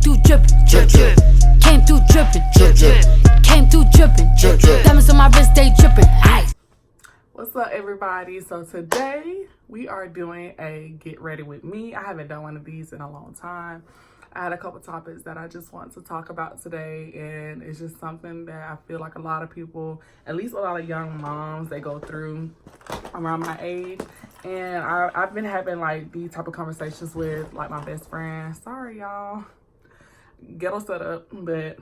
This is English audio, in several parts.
through drippin', drip, drip. Came through drippin', drip, drip. Came through drippin', drip, drip. Diamonds on my wrist, they drippin'. Ice. What's up, everybody? So today we are doing a get ready with me. I haven't done one of these in a long time. I had a couple topics that I just want to talk about today, and it's just something that I feel like a lot of people, at least a lot of young moms, they go through around my age. And I've been having like these type of conversations with like my best friend. Sorry, y'all. Ghetto setup, but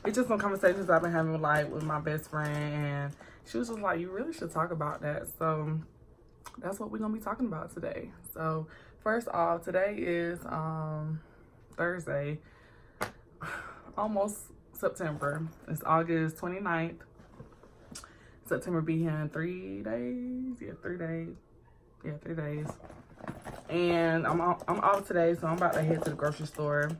it's just some conversations I've been having like with my best friend, and she was just like, you really should talk about that. So that's what we're gonna be talking about today. So first off, today is Thursday, almost September. It's August 29th. September be here in 3 days. Yeah, 3 days. Yeah, 3 days. And I'm off today, so I'm about to head to the grocery store.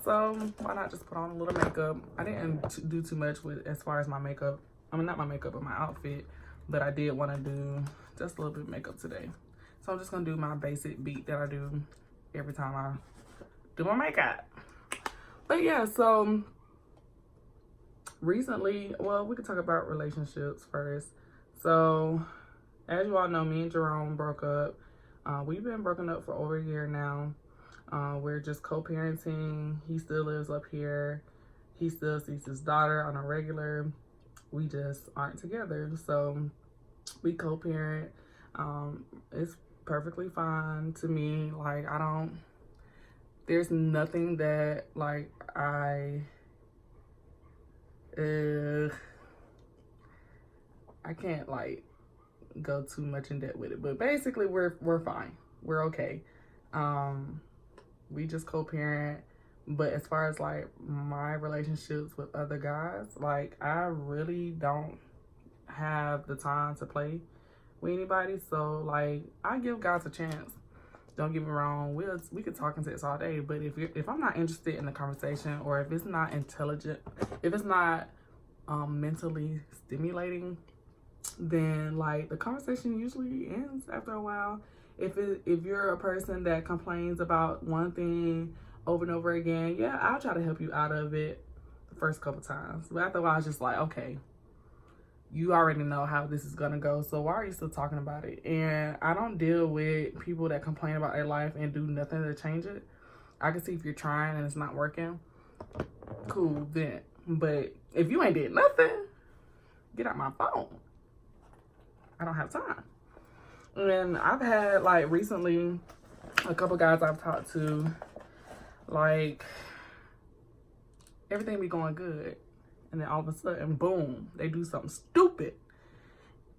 So why not just put on a little makeup? I didn't do too much with as far as my makeup. I mean, not my makeup, but my outfit. But I did want to do just a little bit of makeup today. So I'm just going to do my basic beat that I do every time I do my makeup. But yeah, so recently, well, we could talk about relationships first. So as you all know, me and Grwm broke up. We've been broken up for over a year now. We're just co-parenting. He still lives up here. He still sees his daughter on a regular. We just aren't together. So we co-parent. It's perfectly fine to me. Like, there's nothing that like I can't like go too much in depth with it, but basically we're fine. We're okay. We just co-parent. But as far as like my relationships with other guys, like I really don't have the time to play with anybody. So like I give guys a chance. Don't get me wrong, we could talk and text all day, but if I'm not interested in the conversation, or if it's not intelligent, if it's not mentally stimulating, then like the conversation usually ends after a while. If you're a person that complains about one thing over and over again, yeah, I'll try to help you out of it the first couple times. But after a while, it's just like, okay, you already know how this is gonna go, so why are you still talking about it? And I don't deal with people that complain about their life and do nothing to change it. I can see if you're trying and it's not working, cool then. But if you ain't did nothing, get out my phone. I don't have time. And I've had like recently a couple guys I've talked to, like everything be going good, and then all of a sudden, boom, they do something stupid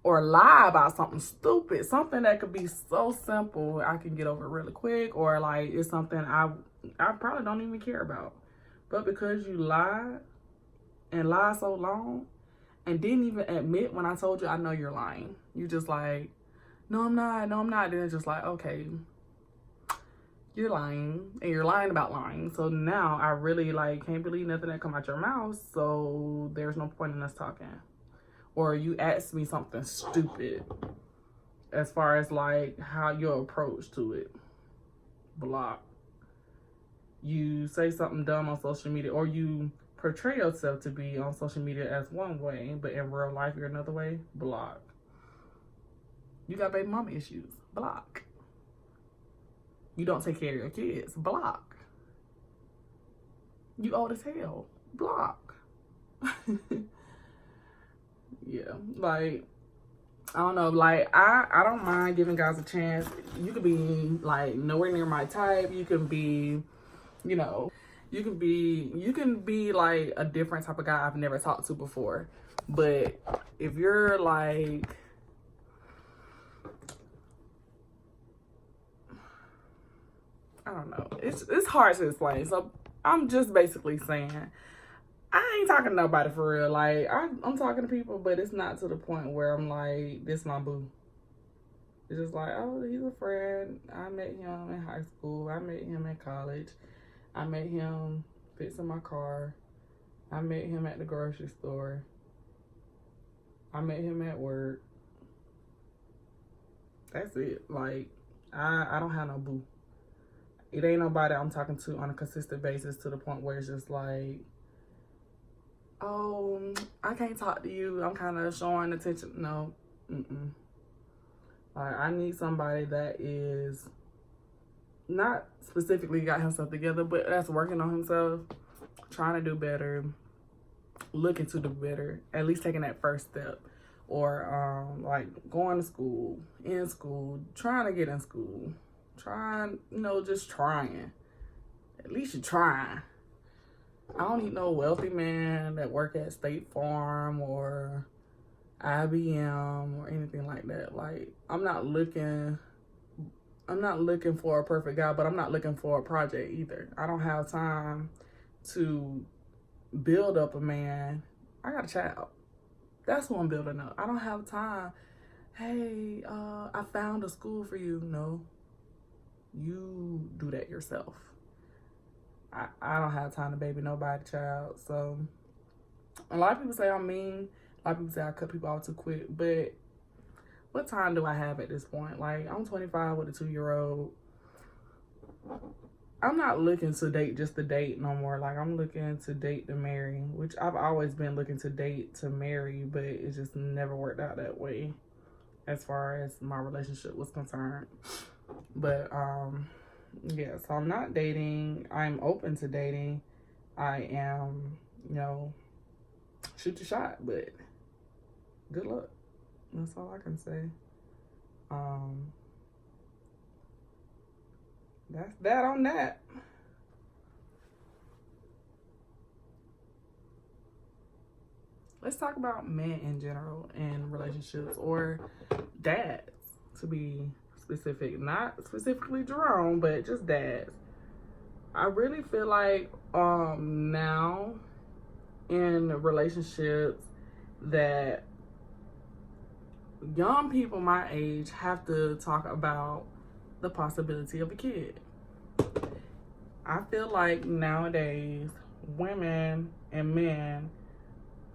or lie about something stupid, something that could be so simple I can get over really quick, or like it's something I probably don't even care about, but because you lied and lied so long and didn't even admit when I told you I know you're lying, you just like, no I'm not, then it's just like, okay, you're lying, and you're lying about lying. So now I really like can't believe nothing that come out your mouth. So there's no point in us talking. Or you ask me something stupid as far as like how your approach to it. Block. You say something dumb on social media, or you portray yourself to be on social media as one way, but in real life you're another way. Block. You got baby mama issues. Block. You don't take care of your kids. Block. You old as hell. Block. Yeah, like, I don't know, like, I don't mind giving guys a chance. You could be, like, nowhere near my type. You can be, you know, you can be, like, a different type of guy I've never talked to before. But if you're, like, I don't know. It's hard to explain. So I'm just basically saying I ain't talking to nobody for real. Like I'm talking to people, but it's not to the point where I'm like, this my boo. It's just like, oh, he's a friend. I met him in high school. I met him in college. I met him fixing my car. I met him at the grocery store. I met him at work. That's it. Like, I don't have no boo. it ain't nobody I'm talking to on a consistent basis to the point where it's just like, oh, I can't talk to you, I'm kind of showing attention. No. Like, I need somebody that is not specifically got himself together, but that's working on himself, trying to do better, looking to do better, at least taking that first step. Or like going to school, in school, trying to get in school, trying, just trying. At least you're trying. I don't need no wealthy man that work at State Farm or IBM or anything like that. Like, I'm not looking for a perfect guy, but I'm not looking for a project either. I don't have time to build up a man. I got a child. That's what I'm building up. I don't have time. Hey, I found a school for you. No, you do that yourself. I don't have time to baby nobody, child. So a lot of people say I'm mean. A lot of people say I cut people off too quick. But what time do I have at this point? Like, I'm 25 with a 2-year-old. I'm not looking to date just to date no more. Like, I'm looking to date to marry, which I've always been looking to date to marry, but it just never worked out that way as far as my relationship was concerned. But, yeah, so I'm not dating. I'm open to dating. I am, shoot your shot, but good luck. That's all I can say. That's that on that. Let's talk about men in general and relationships, or dads, to be specific. Not specifically Jerome, but just dads. I really feel like now in relationships that young people my age have to talk about the possibility of a kid. I feel like nowadays women and men,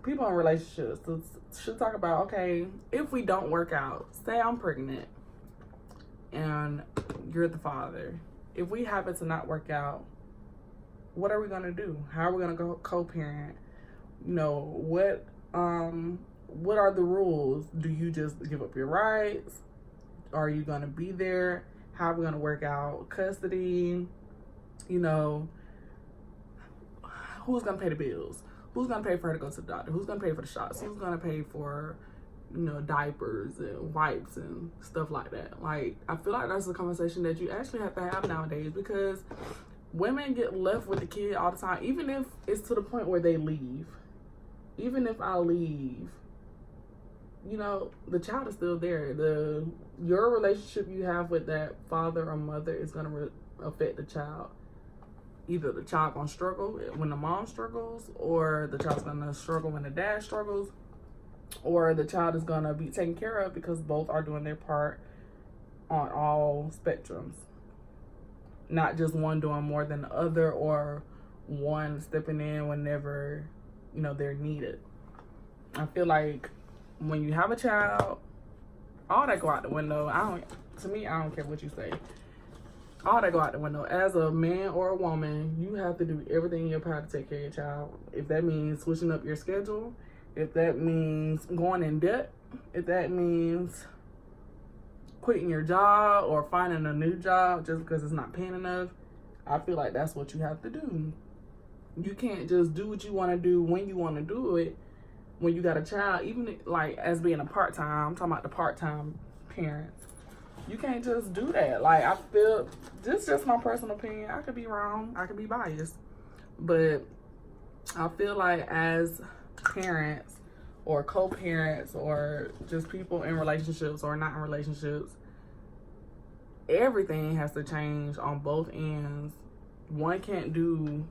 people in relationships should talk about, okay, if we don't work out, say I'm pregnant and you're the father, if we happen to not work out, what are we gonna do? How are we gonna go co-parent? What are the rules? Do you just give up your rights? Are you gonna be there? How are we gonna work out custody? Who's gonna pay the bills? Who's gonna pay for her to go to the doctor? Who's gonna pay for the shots? Who's gonna pay for, diapers and wipes and stuff like that? Like, I feel like that's a conversation that you actually have to have nowadays, because women get left with the kid all the time, even if it's to the point where they leave. Even if I leave, the child is still there. Your relationship you have with that father or mother is going to affect the child. Either the child going to struggle when the mom struggles, or the child's going to struggle when the dad struggles, or the child is going to be taken care of because both are doing their part on all spectrums. Not just one doing more than the other, or one stepping in whenever, they're needed. I feel like when you have a child, all that go out the window. I don't care what you say. All that go out the window. As a man or a woman, you have to do everything in your power to take care of your child. If that means switching up your schedule, if that means going in debt, if that means quitting your job or finding a new job just because it's not paying enough, I feel like that's what you have to do. You can't just do what you want to do when you want to do it when you got a child. Even like as being a part-time, I'm talking about the part-time parents. You can't just do that. Like, I feel, this is just my personal opinion. I could be wrong. I could be biased. But I feel like as parents or co-parents or just people in relationships or not in relationships, everything has to change on both ends. One can't do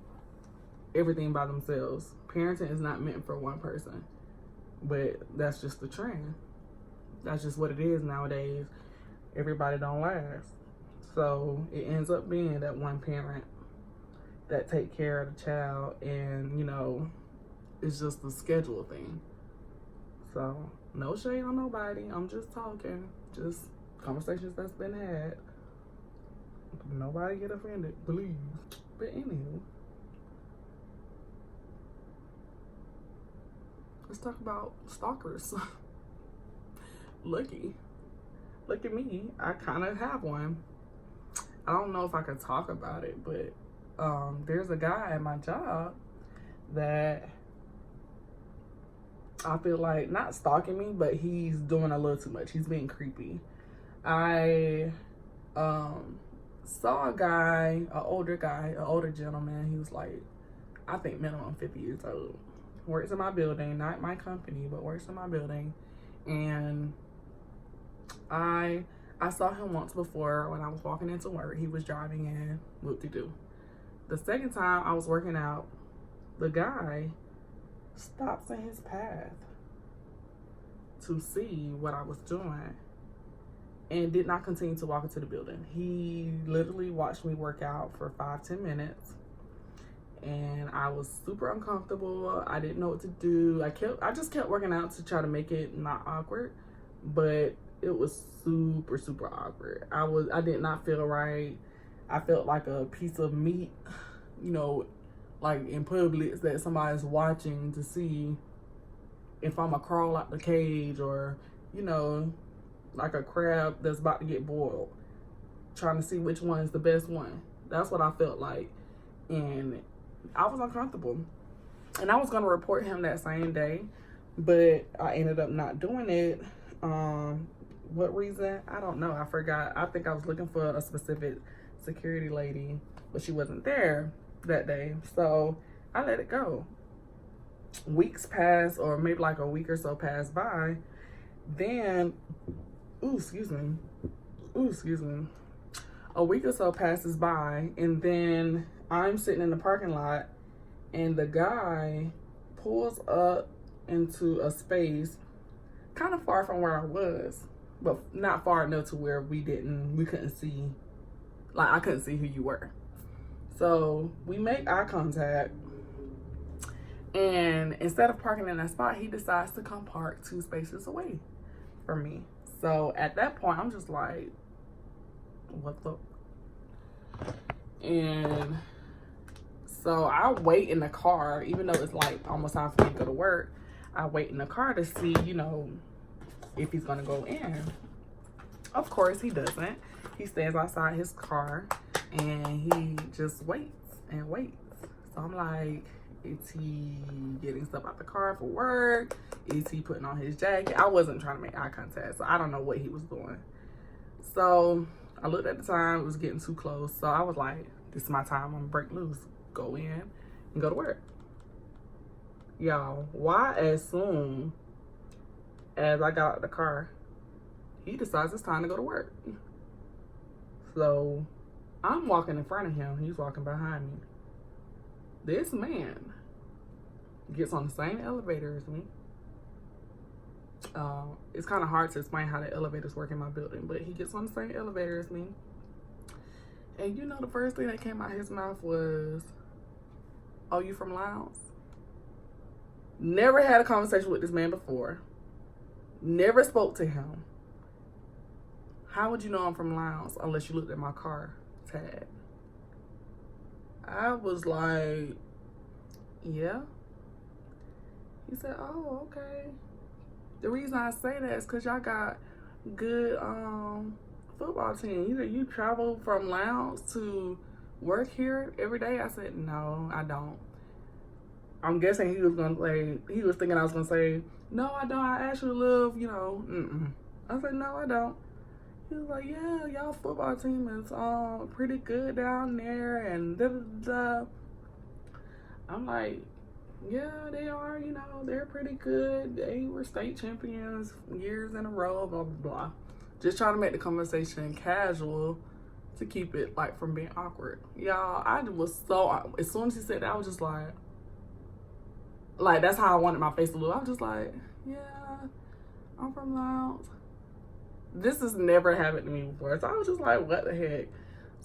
everything by themselves. Parenting is not meant for one person. But that's just the trend. That's just what it is nowadays. Everybody don't last. So it ends up being that one parent that take care of the child, and it's just the schedule thing. So no shade on nobody. I'm just talking. Just conversations that's been had. Nobody get offended, please. But anywho, let's talk about stalkers. Look at me. I kind of have one. I don't know if I could talk about it, but there's a guy at my job that I feel like not stalking me, but he's doing a little too much. He's being creepy. I saw a guy, an older gentleman. He was like, I think minimum 50 years old. Works in my building, not my company, but works in my building. And I saw him once before when I was walking into work. He was driving in, whoop-de-doo. The second time I was working out, the guy stops in his path to see what I was doing and did not continue to walk into the building. He literally watched me work out for 5-10 minutes, and I was super uncomfortable. I didn't know what to do. I just kept working out to try to make it not awkward, but it was super, super awkward. I did not feel right. I felt like a piece of meat, you know, like in public that somebody's watching to see if I'm gonna crawl out the cage, or, you know, like a crab that's about to get boiled, trying to see which one is the best one. That's what I felt like. And I was uncomfortable. And I was gonna report him that same day, but I ended up not doing it. What reason? I don't know. I forgot. I think I was looking for a specific security lady, but she wasn't there that day. So I let it go. Weeks passed, or maybe like a week or so passed by. Then, excuse me. A week or so passes by, and then I'm sitting in the parking lot, and the guy pulls up into a space kind of far from where I was, but not far enough to where we couldn't see, like I couldn't see who you were. So we make eye contact, and instead of parking in that spot, he decides to come park 2 spaces away from me. So at that point, I'm just like, what the? And so I wait in the car, even though it's like almost time for me to go to work. I wait in the car to see, you know, if he's gonna go in. Of course he doesn't. He stands outside his car and he just waits and waits. So I'm like, is he getting stuff out the car for work? Is he putting on his jacket? I wasn't trying to make eye contact, so I don't know what he was doing. So I looked at the time, it was getting too close. So I was like, this is my time, I'm gonna break loose, go in and go to work. Y'all, why as soon as I got out of the car, he decides it's time to go to work. So I'm walking in front of him, he's walking behind me. This man gets on the same elevator as me. It's kind of hard to explain how the elevators work in my building, but he gets on the same elevator as me. And you know, the first thing that came out of his mouth was, "Oh, you from Laos?" Never had a conversation with this man before. Never spoke to him. How would you know I'm from Laos unless you looked at my car tag? I was like, yeah. He said, oh, okay. The reason I say that is because y'all got good football team. He said, you travel from Laos to work here every day? I said, no, I don't. I'm guessing he was thinking I was gonna say, no, I don't. I actually live, you know, I said, no, I don't. He was like, yeah, y'all football team is pretty good down there, and da-da-da. I'm like, yeah, they are, you know, they're pretty good. They were state champions years in a row, blah, blah, blah. Just trying to make the conversation casual to keep it, like, from being awkward. Y'all, I was so, as soon as he said that, I was just like, that's how I wanted my face to look. I was just like, yeah, I'm from Laos. This has never happened to me before. So I was just like, what the heck?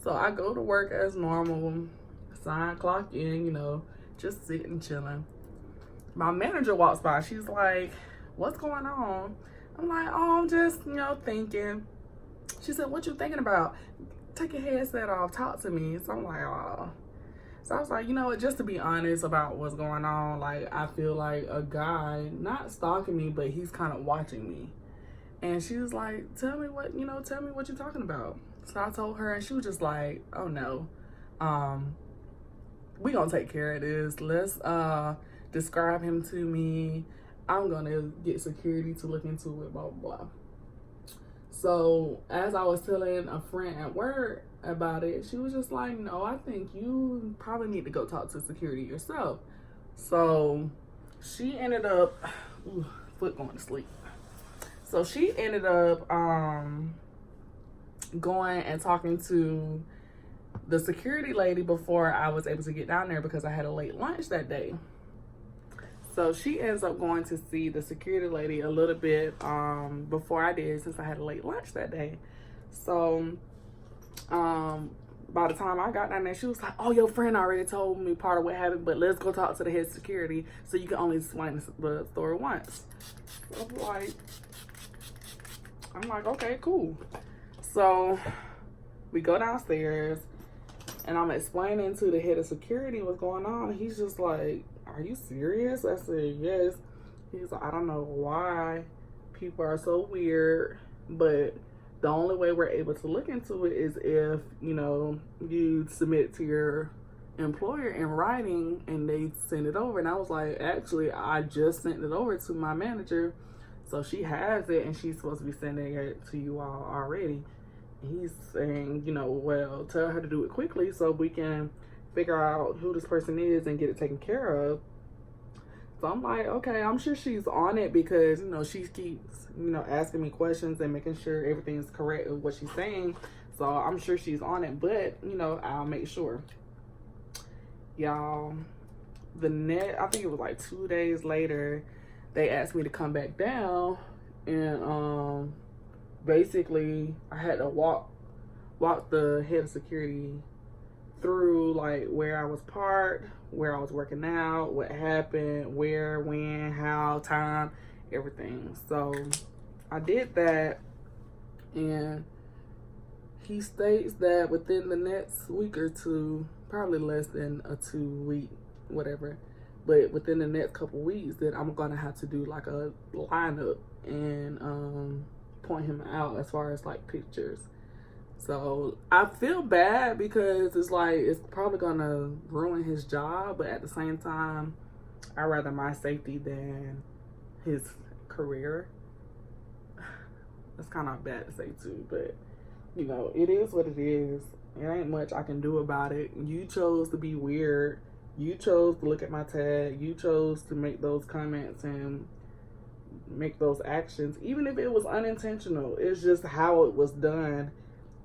So I go to work as normal, sign, clock in, you know, just sitting, chilling. My manager walks by. She's like, what's going on? I'm like, oh, I'm just, you know, thinking. She said, what you thinking about? take your headset off, talk to me. So I'm like, oh. So I was like, you know what, just to be honest about what's going on, like, I feel like a guy, not stalking me, but he's kind of watching me. And she was like, tell me what you're talking about. So I told her, and she was just like, oh no, we gonna take care of this. Let's describe him to me. I'm gonna get security to look into it, blah, blah, blah. So as I was telling a friend at work about it, she was just like, no, I think you probably need to go talk to security yourself. So she ended up, foot going to sleep. So she ended up going and talking to the security lady before I was able to get down there because I had a late lunch that day. So she ends up going to see the security lady a little bit before I did, since I had a late lunch that day. So by the time I got down there, she was like, oh, your friend already told me part of what happened, but let's go talk to the head security so you can only explain the story once. So I'm like, okay, cool. So we go downstairs and I'm explaining to the head of security what's going on. He's just like, are you serious? I said, yes. He's like, I don't know why people are so weird, but the only way we're able to look into it is if, you know, you submit it to your employer in writing and they send it over. And I was like, actually, I just sent it over to my manager. So she has it and she's supposed to be sending it to you all already. He's saying, you know, well, tell her to do it quickly so we can figure out who this person is and get it taken care of. So I'm like, okay, I'm sure she's on it because, you know, she keeps, you know, asking me questions and making sure everything's correct with what she's saying. So I'm sure she's on it, but, you know, I'll make sure. Y'all, I think it was like 2 days later, they asked me to come back down, and basically I had to walk the head of security through like where I was parked, where I was working out, what happened, where, when, how, time, everything. So I did that, and he states that within the next week or two, probably less than a 2 week, whatever, but within the next couple weeks, that I'm gonna have to do like a lineup and point him out as far as like pictures. So I feel bad because it's like it's probably gonna ruin his job, but at the same time, I'd rather my safety than his career. That's kind of bad to say too, but you know, it is what it is. There ain't much I can do about it. You chose to be weird. You chose to look at my tag. You chose to make those comments and make those actions. Even if it was unintentional, it's just how it was done.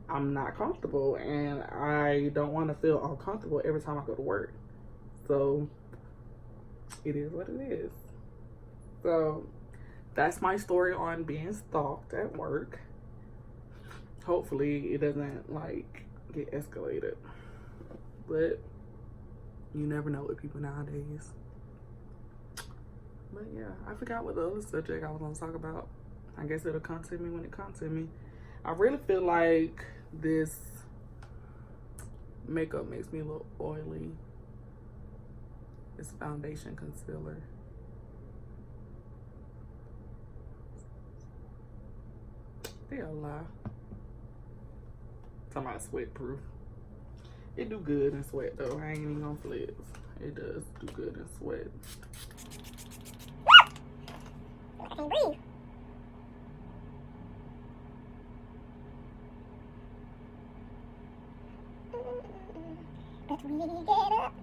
I'm not comfortable, and I don't want to feel uncomfortable every time I go to work. So it is what it is. So that's my story on being stalked at work. Hopefully it doesn't like get escalated, but you never know with people nowadays. But yeah, I forgot what the other subject I was going to talk about. I guess it'll come to me when it comes to me. I really feel like this makeup makes me a little oily. It's foundation concealer. They're a lie. Talking about sweat proof. It do good in sweat though. I ain't even gonna flex. It does do good in sweat. I can't breathe. Let's really get up.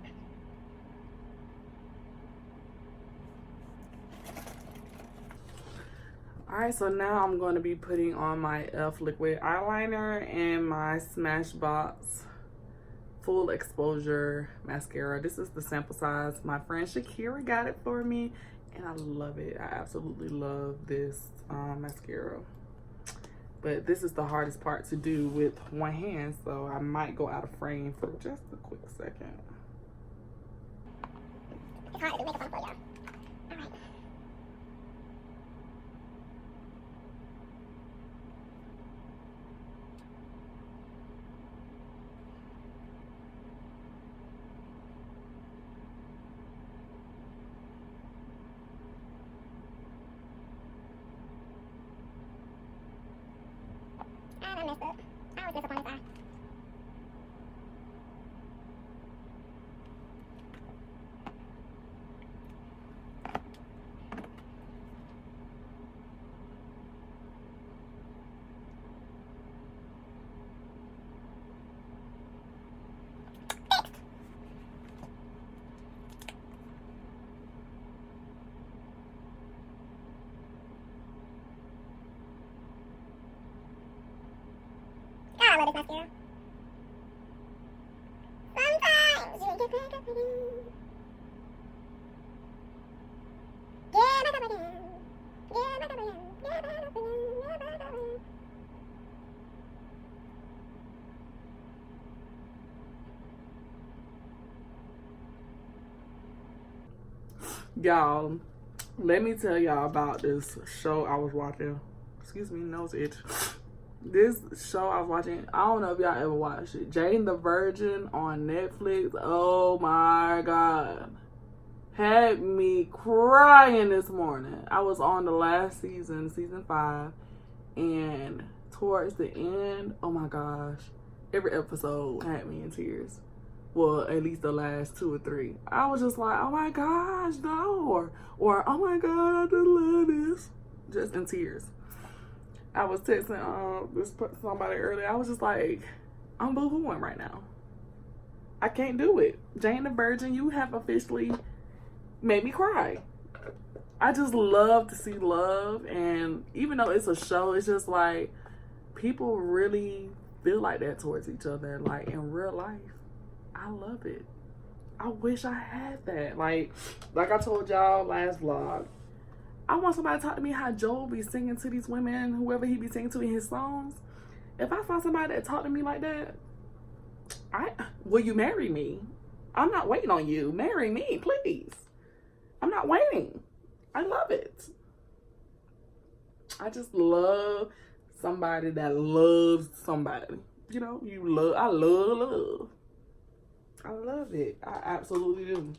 Alright, so now I'm going to be putting on my e.l.f. liquid eyeliner and my Smashbox full exposure mascara. This is the sample size. My friend Shakira got it for me and I love it. I absolutely love this mascara. But this is the hardest part to do with one hand, so I might go out of frame for just a quick second. It's hard to do makeup on for y'all. Alright. I messed up. I always mess up on this eye. God, I love this mascara. Sometimes you get back up again. Get back up again. Get back up again. Get back up again. Get back up again. Y'all, let me tell y'all about this show I was watching. Excuse me, nose itch. This show I was watching, I don't know if y'all ever watched it. Jane the Virgin on Netflix. Oh my God. Had me crying this morning. I was on the last season, season 5. And towards the end, oh my gosh. Every episode had me in tears. Well, at least the last 2 or 3. I was just like, oh my gosh, no. Or oh my God, I just love this. Just in tears. I was texting somebody earlier. I was just like, I'm boo-hooing right now. I can't do it. Jane the Virgin, you have officially made me cry. I just love to see love. And even though it's a show, it's just like people really feel like that towards each other. Like in real life. I love it. I wish I had that. Like I told y'all last vlog, I want somebody to talk to me how Joel be singing to these women, whoever he be singing to in his songs. If I find somebody that talk to me like that, will you marry me? I'm not waiting on you. Marry me, please. I'm not waiting. I love it. I just love somebody that loves somebody. You know, I love. I love it. I absolutely do.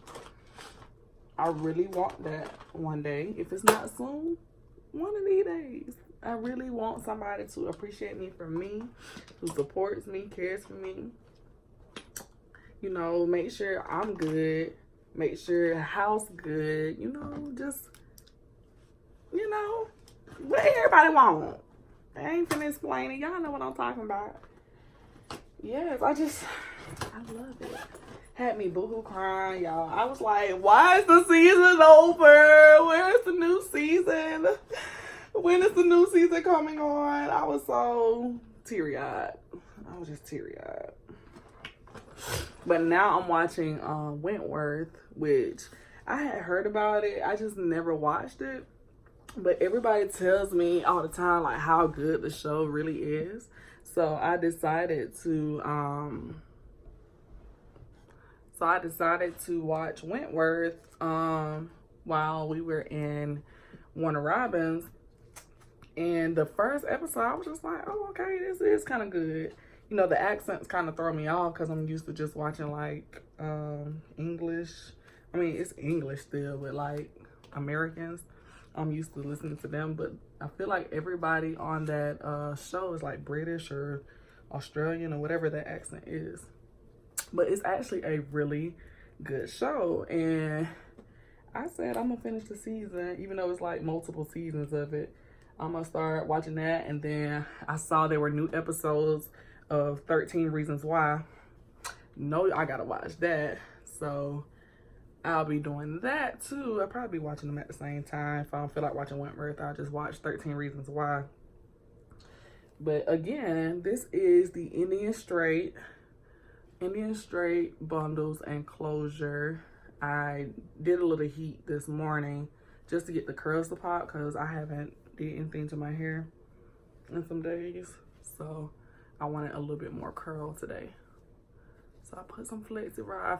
I really want that one day. If it's not soon, one of these days. I really want somebody to appreciate me for me, who supports me, cares for me. You know, make sure I'm good. Make sure the house good. You know, just, you know, what everybody want. I ain't finna explain it. Y'all know what I'm talking about. Yes, I love it. Had me boohoo crying, y'all. I was like, why is the season over? Where's the new season? When is the new season coming on? I was so teary-eyed. I was just teary-eyed. But now I'm watching Wentworth, which I had heard about it. I just never watched it. But everybody tells me all the time like how good the show really is. So I decided to watch Wentworth while we were in Warner Robins. And the first episode, I was just like, oh, okay, this is kind of good. You know, the accents kind of throw me off because I'm used to just watching like English. I mean, it's English still, but like Americans, I'm used to listening to them. But I feel like everybody on that show is like British or Australian or whatever that accent is. But it's actually a really good show. And I said I'm going to finish the season, even though it's like multiple seasons of it. I'm going to start watching that. And then I saw there were new episodes of 13 Reasons Why. No, I got to watch that. So I'll be doing that too. I'll probably be watching them at the same time. If I don't feel like watching Wentworth, I'll just watch 13 Reasons Why. But again, this is the Indian Straight bundles and closure. I did a little heat this morning just to get the curls to pop because I haven't did anything to my hair in some days. So I wanted a little bit more curl today. So I put some flexi rod,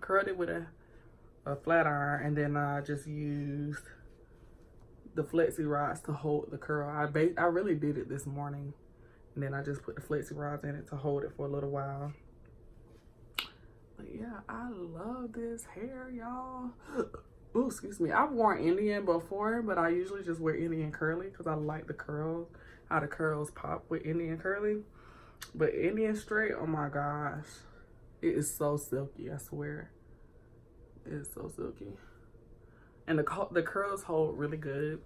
curled it with a flat iron, and then I just used the flexi rods to hold the curl. I really did it this morning. And then I just put the flexi rods in it to hold it for a little while. But yeah, I love this hair, y'all. Ooh, excuse me. I've worn Indian before, but I usually just wear Indian curly because I like the curls. how the curls pop with Indian curly. But Indian straight, oh my gosh, it is so silky, I swear. It is so silky. And the curls hold really good.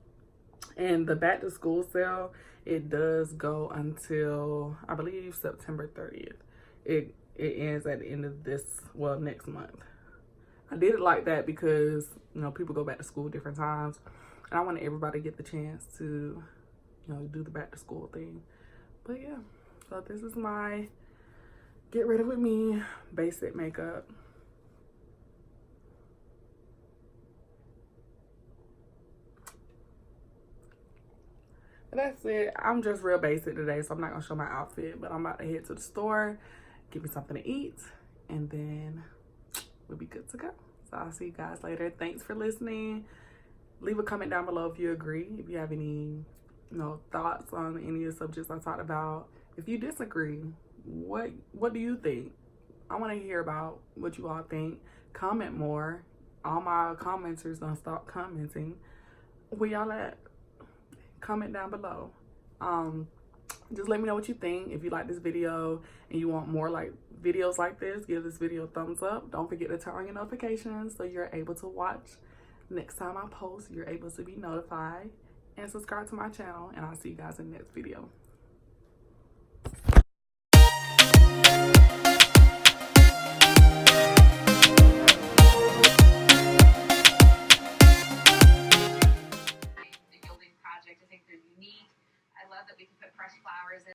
And the back to school sale, it does go until, I believe, September 30th. It ends at the end of next month. I did it like that because, you know, people go back to school different times. And I wanted everybody to get the chance to, you know, do the back to school thing. But yeah, so this is my get ready with me basic makeup. But that's it. I'm just real basic today, so I'm not gonna show my outfit, but I'm about to head to the store, get me something to eat, and then we'll be good to go. So I'll see you guys later. Thanks for listening. Leave a comment down below if you agree, if you have any, you know, thoughts on any of the subjects I talked about. If you disagree, what do you think? I want to hear about what you all think. Comment more. All my commenters don't stop commenting. Where y'all at? Comment down below. Just let me know what you think. If you like this video and you want more like videos like this, give this video a thumbs up. Don't forget to turn on your notifications so you're able to watch next time I post. You're able to be notified, and subscribe to my channel, and I'll see you guys in the next video.